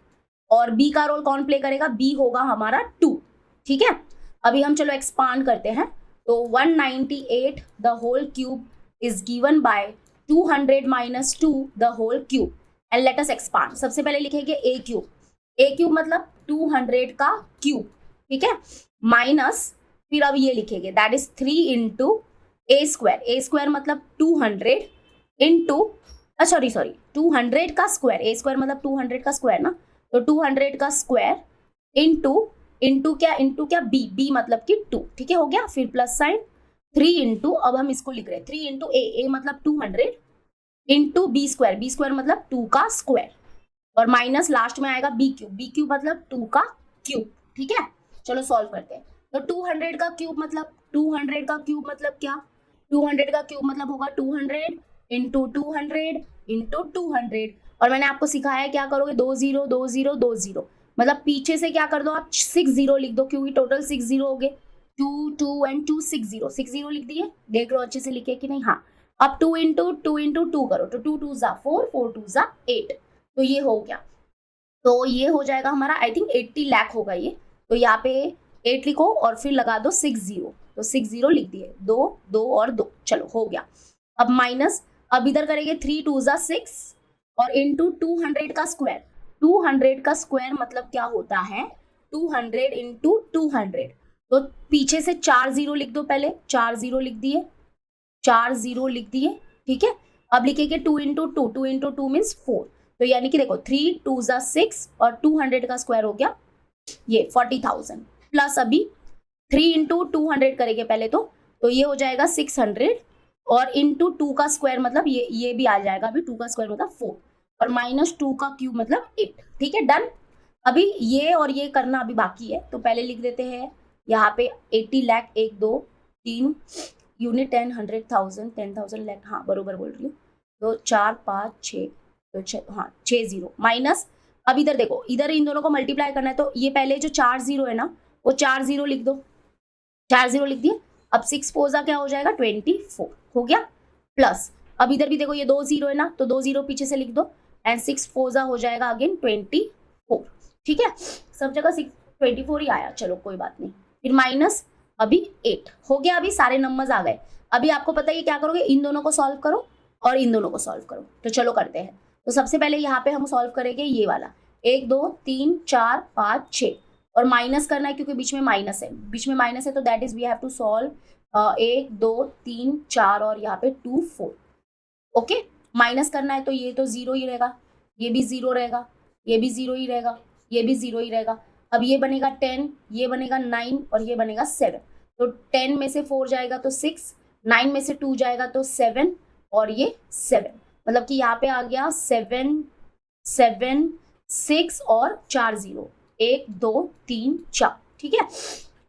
और बी का रोल कौन प्ले करेगा, बी होगा हमारा 2, ठीक है। अभी हम चलो एक्सपांड करते हैं, तो 198 the whole cube is given by 200 minus 2 the whole cube and let us expand. सबसे पहले लिखेंगे ए क्यूब, ए क्यूब मतलब 200 का क्यूब, ठीक है, माइनस फिर अब ये लिखेंगे that is 3 into A square मतलब 200 इंटू सॉरी 200 का स्क्वायर, ए स्क्वायर मतलब 200 का स्क्वायर ना, तो 200 का स्क्वायर इंटू क्या बी मतलब कि 2, ठीक है, हो गया। फिर प्लस साइन 3 इंटू, अब हम इसको लिख रहे हैं 3 इंटू ए मतलब 200 इंटू बी स्क्वायर मतलब 2 का स्क्वायर, और माइनस लास्ट में आएगा बी क्यूब मतलब 2 का क्यूब, ठीक है। चलो सॉल्व करते हैं। तो 200 का क्यूब मतलब क्या, 200 का क्यूब मतलब होगा 200 इंटू 200 इंटू 200, और मैंने आपको सिखाया है क्या करोगे, 2 0 2 0 2 0, मतलब पीछे से क्या कर दो आप 6 0 लिख दो, क्योंकि टोटल 6 0 हो गए, 2 2 एंड 2 6 0 लिख दिए। देख लो अच्छे से लिखे कि नहीं, हाँ। अब 2 इंटू 2 करो तो 2 2 जा 4 4 2 जा 8, तो ये हो गया। तो ये हो जाएगा हमारा आई थिंक 80 लाख होगा ये, तो यहाँ पे 8 लिखो और फिर लगा दो 6 0, तो 6 0 लिख दिए, 2 2 और 2, चलो हो गया। अब माइनस, अब इधर करेंगे 3 2 जा 6 और इंटू 200 का स्क्वायर, 200 का स्क्वायर मतलब क्या होता है 200 इंटू 200, तो पीछे से 4 0 लिख दो, पहले 4 0 लिख दिए, 4 0 लिख दिए, ठीक है। अब लिखेंगे 2 इंटू 2 मीन्स 4, तो यानी कि देखो 3 2 जा 6 और 200 का स्क्वायर हो गया ये 40,000, प्लस अभी 3 इंटू 200 करेंगे पहले, तो ये हो जाएगा 600 और इंटू 2 का स्क्वायर मतलब ये भी आ जाएगा, अभी 2 का स्क्वायर मतलब 4 और माइनस 2 का क्यूब मतलब 8, ठीक है, डन। अभी ये और ये करना अभी बाकी है, तो पहले लिख देते हैं यहाँ पे 80 लाख, 1 2 3 यूनिट 10 100,000 10,000 लाख, हाँ बरोबर बोल रही हूँ, तो 4 5 6, तो हाँ 6 0 माइनस, अब इधर देखो, इधर इन दोनों को मल्टीप्लाई करना है, तो ये पहले जो 4 0 है ना वो 4 0 लिख दो, 4 0 लिख दिए। अब 6 4 क्या हो जाएगा 24 हो गया, प्लस अब इधर भी देखो ये 2 0 है ना, तो 2 0 पीछे से लिख दो एंड 6 4 हो जाएगा अगेन 24, ठीक है, सब जगह 24 ही आया, चलो कोई बात नहीं। फिर माइनस अभी 8 हो गया, अभी सारे नंबर्स आ गए। अभी आपको पता है क्या करोगे, इन दोनों को सॉल्व करो और इन दोनों को सॉल्व करो, तो चलो करते हैं। तो सबसे पहले यहाँ पे हम सॉल्व करेंगे ये वाला 1 2 3 4 5 6 और माइनस करना है क्योंकि बीच में माइनस है, तो that is we have to solve 1 2 3 4 और यहाँ पे 2 4, ओके। माइनस करना है तो ये तो 0 ही रहेगा, ये भी 0 रहेगा, ये भी 0 ही रहेगा, ये भी 0 ही रहेगा। अब ये बनेगा 10, ये बनेगा 9 और ये बनेगा 7, तो 10 में से 4 जाएगा तो 6, 9 में से 2 जाएगा तो 7 और ये 7, मतलब कि यहाँ पे आ गया 7 7 6 और 4 0, 1 2 3 4, ठीक है।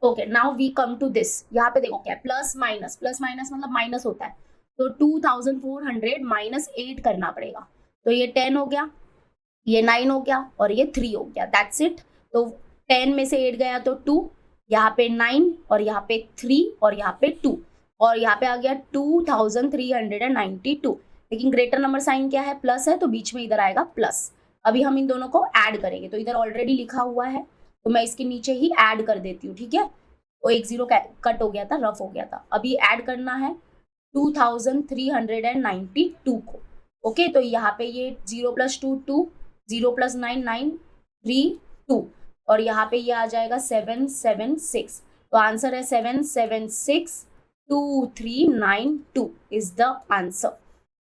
Okay now we come to this, यहाँ पे देखो क्या है प्लस माइनस मतलब माइनस होता है, तो 2400 माइनस 8 करना पड़ेगा, तो ये 10 हो गया, ये 9 हो गया और ये 3 हो गया, दैट्स इट। तो 10 में से 8 गया तो 2, यहाँ पे 9 और यहाँ पे 3 और यहाँ पे 2 और यहाँ पे आ गया 2392, लेकिन ग्रेटर नंबर साइन क्या है प्लस है, तो बीच में इधर आएगा प्लस। अभी हम इन दोनों को ऐड करेंगे, तो इधर ऑलरेडी लिखा हुआ है तो मैं इसके नीचे ही ऐड कर देती हूँ, ठीक है। वो 1 0 कट हो गया था, रफ हो गया था, अभी ऐड करना है 2392 को, ओके। तो यहाँ पे ये 0 + 2 2, 0 + 9 9 3 2 और यहाँ पे ये आ जाएगा 7 7 6, तो आंसर है 7 7 6 2 3 9 2 इज द आंसर,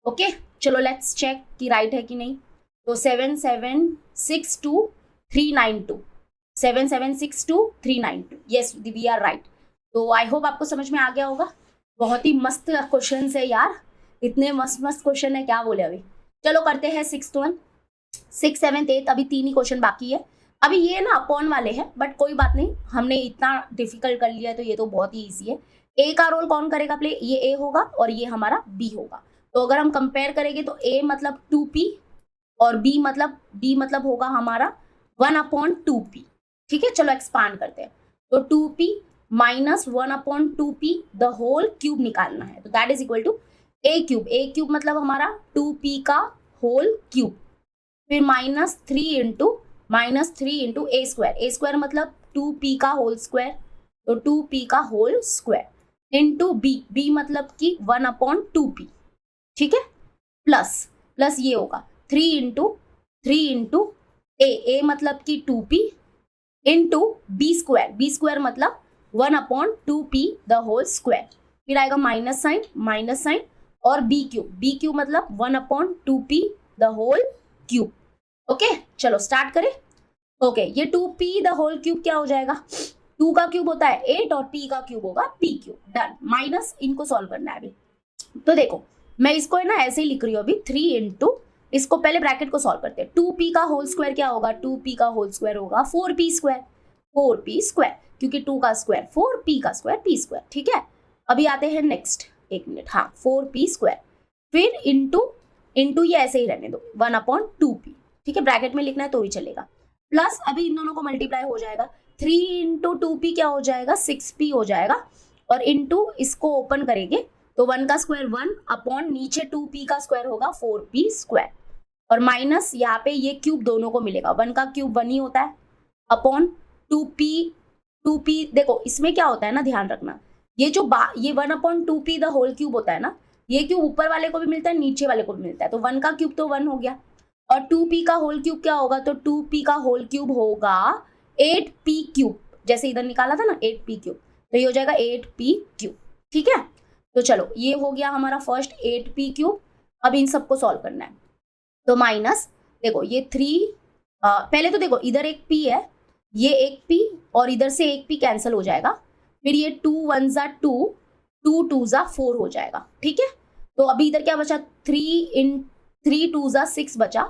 ओके। चलो लेट्स चेक कि राइट है कि नहीं। तो 7 7 6 2 3 9 2, 7 7 6 2 3 9 2, यस वी आर राइट। तो आई होप आपको समझ में आ गया होगा, बहुत ही मस्त क्वेश्चन है यार, इतने मस्त मस्त क्वेश्चन है, क्या बोले अभी। चलो करते हैं 6th वन, 6 7 8, अभी 3 ही क्वेश्चन बाकी है। अभी ये ना अपॉन वाले हैं बट कोई बात नहीं, हमने इतना डिफिकल्ट कर लिया है तो ये तो बहुत ही ईजी है। ए का रोल कौन करेगा प्ले, ये ए होगा और ये हमारा बी होगा, तो अगर हम कंपेयर करेंगे तो ए मतलब 2p और बी मतलब होगा हमारा 1/2p, ठीक है। चलो एक्सपांड करते हैं, तो 2p minus 1/2p the whole cube निकालना है, तो that is equal to A cube मतलब हमारा 2p का होल क्यूब, फिर -3 इंटू ए स्क्वायर मतलब 2p का होल स्क्वायर, तो 2p का whole square, into B, B मतलब कि 1/2p, ठीक है, प्लस प्लस ये होगा 3 इंटू ए मतलब कि 2p इंटू बी स्क्वायर मतलब 1/2p द होल स्क्वायर, फिर आएगा माइनस साइन और बी क्यूब मतलब 1/2p the whole cube. Okay, चलो स्टार्ट करें। ओके, ये 2p द होल क्यूब क्या हो जाएगा, 2 का क्यूब होता है 8 और p का क्यूब होगा p क्यूब। डन, माइनस इनको सॉल्व करना है अभी। तो देखो मैं इसको है ना ऐसे ही लिख रही हूँ अभी, 3 इंटू, इसको पहले ब्रैकेट को सॉल्व करते हैं। 2p का होल स्क्वायर क्या होगा, 2p का होल स्क्वायर होगा 4p स्क्वायर, 4p स्क्वायर, क्योंकि 2 का स्क्वायर 4, p का स्क्वायर p स्क्वायर, ठीक है। अभी आते हैं नेक्स्ट, एक मिनट, हाँ 4p स्क्वायर, फिर इंटू इंटू ये ऐसे ही रहने दो 1/2p, ठीक है, ब्रैकेट में लिखना है तो ही चलेगा, प्लस अभी इन दोनों को मल्टीप्लाई हो जाएगा, 3 इंटू 2p क्या हो जाएगा 6p हो जाएगा, और इंटू इसको ओपन करेंगे तो 1 का स्क्वायर 1 अपॉन नीचे 2p का स्क्वायर होगा 4p स्क्वायर, और माइनस यहाँ पे ये क्यूब दोनों को मिलेगा, 1 का क्यूब 1 ही होता है अपॉन 2p देखो इसमें क्या होता है ना, ध्यान रखना, ये जो ये 1/2p द होल क्यूब होता है ना, ये क्यूब ऊपर वाले को भी मिलता है नीचे वाले को भी मिलता है, तो 1 का क्यूब तो 1 हो गया, और 2p का होल क्यूब क्या होगा, तो 2p का होल क्यूब होगा 8p क्यूब, जैसे इधर निकाला था ना 8p क्यूब, तो ये हो जाएगा 8p क्यूब, ठीक है। तो चलो ये हो गया हमारा फर्स्ट 8p क्यूब। अब इन सबको सॉल्व करना है, तो माइनस देखो ये 3, पहले तो देखो इधर एक p है, ये एक p और इधर से एक p कैंसिल हो जाएगा, फिर ये 2 1 जा 2, 2 2 जा 4 हो जाएगा, ठीक है। तो अभी इधर क्या बचा, 3 2 जा 6 बचा,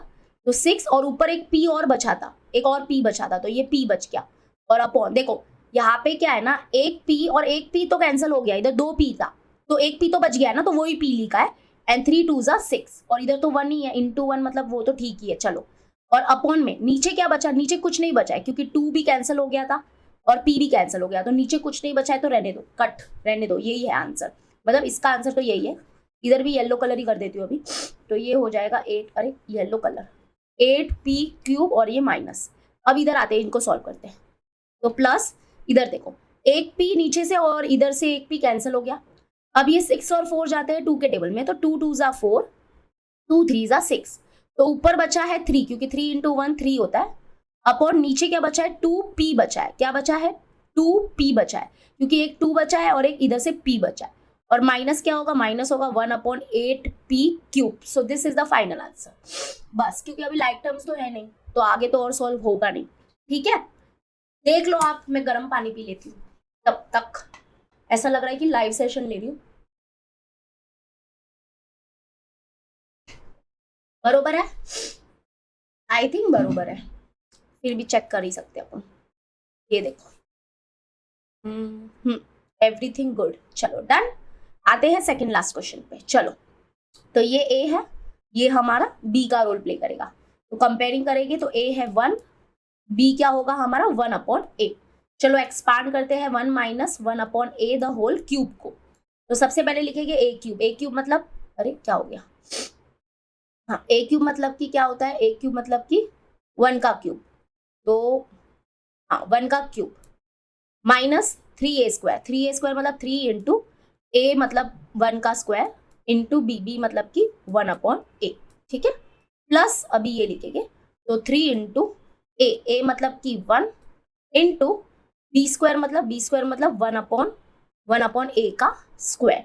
तो 6 और ऊपर एक p और बचा था, एक और p बचा था, तो ये p बच गया, और अपॉन देखो यहाँ पे क्या है ना, एक p और एक p तो कैंसिल हो गया, इधर 2 p था तो एक p तो बच गया ना, तो वही p लिखा है, एंड 3 2 जा 6, और इधर तो 1 ही है, इंटू 1 मतलब वो तो ठीक ही है, चलो। और अपॉन में नीचे क्या बचा, नीचे कुछ नहीं बचा है क्योंकि 2 भी कैंसिल हो गया था और p भी कैंसिल हो गया, तो नीचे कुछ नहीं बचा है, तो रहने दो, कट रहने दो, यही है आंसर, मतलब इसका आंसर तो यही है। इधर भी येलो कलर ही कर देती हूँ अभी, तो ये हो जाएगा 8, अरे येलो कलर, 8p क्यूब और ये माइनस। अब इधर आते हैं, इनको सॉल्व करते हैं, तो प्लस इधर देखो एक p नीचे से और इधर से एक p कैंसिल हो गया, अब ये 6 और 4 जाते हैं 2 के टेबल में, तो 2 2 जा 4, 2 3 जा 6, तो ऊपर बचा है 3 क्योंकि 3 इंटू 1 3 होता है, अपॉन नीचे क्या बचा है 2p बचा है, क्या बचा है 2p बचा है, क्योंकि एक 2 बचा है और एक इधर से p बचा है, और माइनस क्या होगा, माइनस होगा 1/8p cube. So this is the final answer. बस, क्योंकि अभी लाइक टर्म्स तो है नहीं तो आगे तो और सॉल्व होगा नहीं, ठीक है। देख लो आप, मैं गर्म पानी पी लेती हूँ तब तक, ऐसा लग रहा है कि लाइव सेशन ले रही हूँ। बरोबर है, आई थिंक बरोबर है, फिर भी चेक कर ही सकते अपन। ये देखो, एवरीथिंग गुड, चलो डन। आते हैं सेकंड लास्ट क्वेश्चन पे, चलो। तो ये ए है, ये हमारा बी का रोल प्ले करेगा, तो कंपेयरिंग करेंगे तो ए है 1, बी क्या होगा हमारा 1/a। चलो एक्सपांड करते हैं 1 minus 1/a the whole cube को, तो सबसे पहले लिखेंगे ए क्यूब मतलब, अरे क्या हो गया, हाँ ए क्यूब मतलब कि क्या होता है, ए क्यूब मतलब कि 1 का क्यूब, तो हाँ 1 का क्यूब माइनस 3a स्क्वायर मतलब 3 इंटू ए मतलब 1 का स्क्वायर इंटू बी मतलब कि 1/a, ठीक है, प्लस अभी ये लिखेंगे तो 3 इंटू ए मतलब कि 1 इंटू बी स्क्वायर मतलब 1/a का स्क्वायर।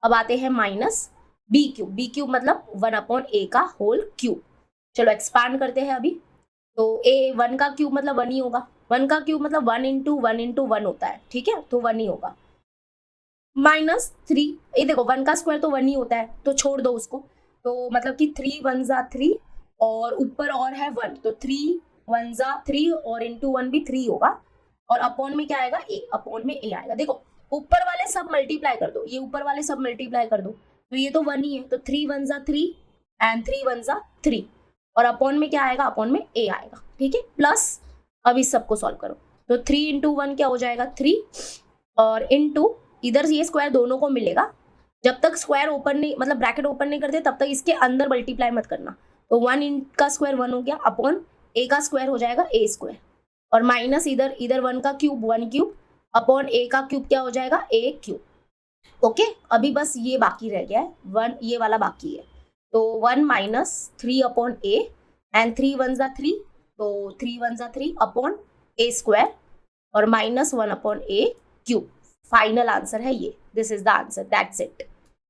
अब आते हैं माइनस बी क्यूब मतलब 1/a का होल क्यूब। चलो एक्सपांड करते हैं अभी, तो ए 1 का क्यूब मतलब 1 ही होगा, 1 का क्यूब मतलब 1 इंटू 1 होता है, ठीक है, तो 1 ही होगा, माइनस 3, ये देखो 1 का स्क्वायर तो 1 ही होता है, तो छोड़ दो उसको, तो मतलब कि 3 1 जा 3 और ऊपर और है 1, तो 3 1 जा 3 और इंटू 1 भी 3 होगा, और अपॉन में क्या आएगा अपॉन में ए आएगा। देखो ऊपर वाले सब मल्टीप्लाई कर दो, ये ऊपर वाले सब मल्टीप्लाई कर दो, तो ये तो 1 ही है, तो 3 1 जा 3 एंड 3 1 जा 3, और अपॉन में क्या आएगा, अपॉन में ए आएगा, ठीक है, प्लस अब इस सबको सॉल्व करो, तो 3 इंटू 1 क्या हो जाएगा 3, और इंटू इधर ये स्क्वायर दोनों को मिलेगा, जब तक स्क्वायर ओपन नहीं मतलब ब्रैकेट ओपन नहीं करते तब तक इसके अंदर मल्टीप्लाई मत करना, तो 1 का स्क्वायर 1 हो गया अपॉन ए का स्क्वायर हो जाएगा ए स्क्वायर, और माइनस इधर 1 का क्यूब 1 क्यूब अपॉन ए का क्यूब क्या हो जाएगा ए क्यूब, ओके अभी बस ये बाकी रह गया है, 1 ये वाला बाकी है। तो 1 minus 3 upon a and 3 one ज़ा 3, तो 3 वन ज़ा 3 अपॉन ए स्क्वायर और minus 1 upon a cube. Final answer है ये, this is the answer, that's it.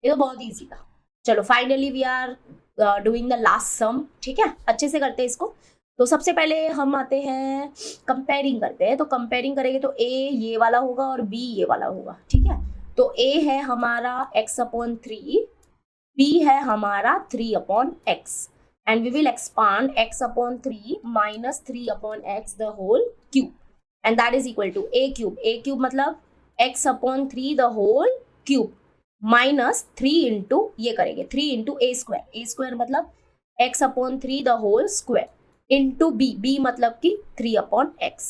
ये तो बहुत ईजी था। चलो finally we are doing the last sum, ठीक है, अच्छे से करते हैं इसको। तो सबसे पहले हम आते हैं कंपेयरिंग करते हैं। तो कंपेयरिंग करेंगे तो ए ये वाला होगा और बी ये वाला होगा, ठीक है। तो ए है हमारा x अपॉन 3, b है हमारा 3 upon x and we will expand x upon 3 minus 3 upon x the whole cube and that is equal to a cube. a cube मतलब x upon 3 the whole cube minus 3 into ये करेंगे 3 into A square मतलब x upon 3 the whole square into b मतलब कि 3 upon x,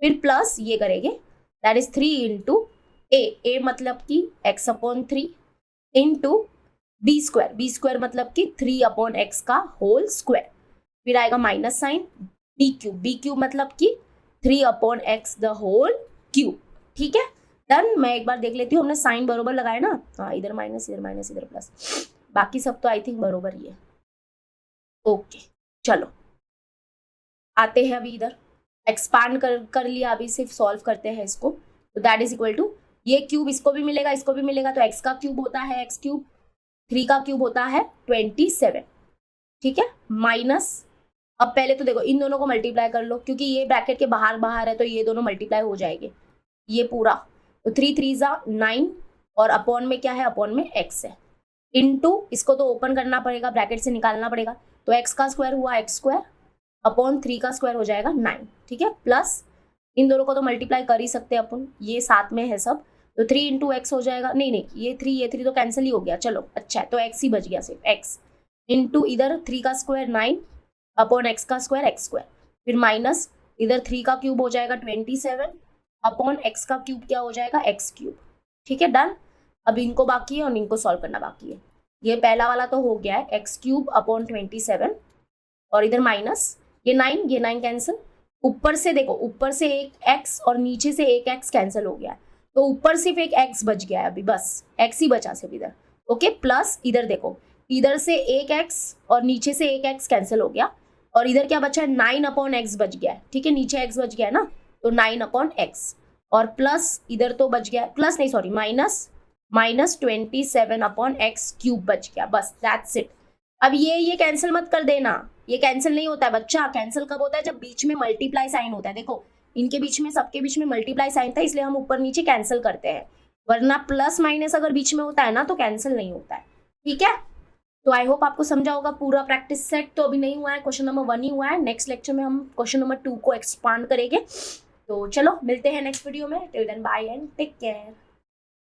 फिर plus ये करेंगे that is 3 into A मतलब कि x upon 3 into B square मतलब कि 3 अपॉन x का होल स्क्वायर, फिर आएगा माइनस साइन बी क्यूब मतलब कि 3 upon x the whole cube, ठीक है। डन। मैं एक बार देख लेती हूँ हमने साइन बरोबर लगाया ना, हाँ इधर माइनस इधर प्लस, बाकी सब तो आई थिंक बरोबर ही है। ओके चलो आते हैं अभी इधर, एक्सपांड कर लिया, अभी सिर्फ सॉल्व करते हैं इसको। तो दैट इज इक्वल टू ये क्यूब इसको भी मिलेगा तो x का क्यूब होता है x क्यूब, 3 का क्यूब होता है 27, ठीक है, माइनस। अब पहले तो देखो इन दोनों को मल्टीप्लाई कर लो क्योंकि ये ब्रैकेट के बाहर है तो ये दोनों मल्टीप्लाई हो जाएंगे, ये पूरा। तो 3 3 ज़ा 9 और अपॉन में क्या है, अपॉन में x है, इनटू इसको तो ओपन करना पड़ेगा, ब्रैकेट से निकालना पड़ेगा, तो x का स्क्वायर हुआ x स्क्वायर अपॉन 3 का स्क्वायर हो जाएगा 9, ठीक है, प्लस इन दोनों को तो मल्टीप्लाई कर ही सकते हैं अपन, ये साथ में है सब, तो 3 इंटू एक्स हो जाएगा, नहीं ये 3 तो कैंसिल ही हो गया, चलो अच्छा है, तो x ही बच गया सिर्फ x इंटू इधर 3 का स्क्वायर 9 अपॉन x का स्क्वायर x स्क्वायर, फिर माइनस इधर 3 का क्यूब हो जाएगा 27 अपॉन x का क्यूब क्या हो जाएगा x क्यूब, ठीक है, डन। अब इनको बाकी है और इनको सॉल्व करना बाकी है। ये पहला वाला तो हो गया है x क्यूब अपॉन 27 और इधर माइनस ये 9 कैंसिल, ऊपर से देखो ऊपर से एक x और नीचे से एक x कैंसिल हो गया है, तो ऊपर सिर्फ एक x बच गया है, अभी बस x ही बचा सिर्फ इधर, ओके, प्लस इधर देखो इधर से एक x और नीचे से एक x कैंसिल हो गया और इधर क्या बचा है 9 अपॉन x बच गया है, ठीक है, नीचे x बच गया है ना, तो 9 अपॉन x और प्लस इधर तो बच गया, प्लस नहीं sorry minus 27 upon x cube बच गया, बस दैट्स इट। अब ये कैंसिल मत कर देना, ये कैंसिल नहीं होता है बच्चा, कैंसिल कब होता है जब बीच में मल्टीप्लाई साइन होता है, देखो इनके बीच में सबके बीच में मल्टीप्लाई साइन था इसलिए हम ऊपर नीचे कैंसिल करते हैं, वरना प्लस माइनस अगर बीच में होता है ना तो कैंसिल नहीं होता है, ठीक है। तो आई होप आपको समझा होगा पूरा प्रैक्टिस सेट, तो अभी नहीं हुआ है, क्वेश्चन नंबर 1 ही हुआ है, नेक्स्ट लेक्चर में हम क्वेश्चन नंबर 2 को एक्सपांड करेंगे। तो चलो मिलते हैं नेक्स्ट वीडियो में, till then bye and take care.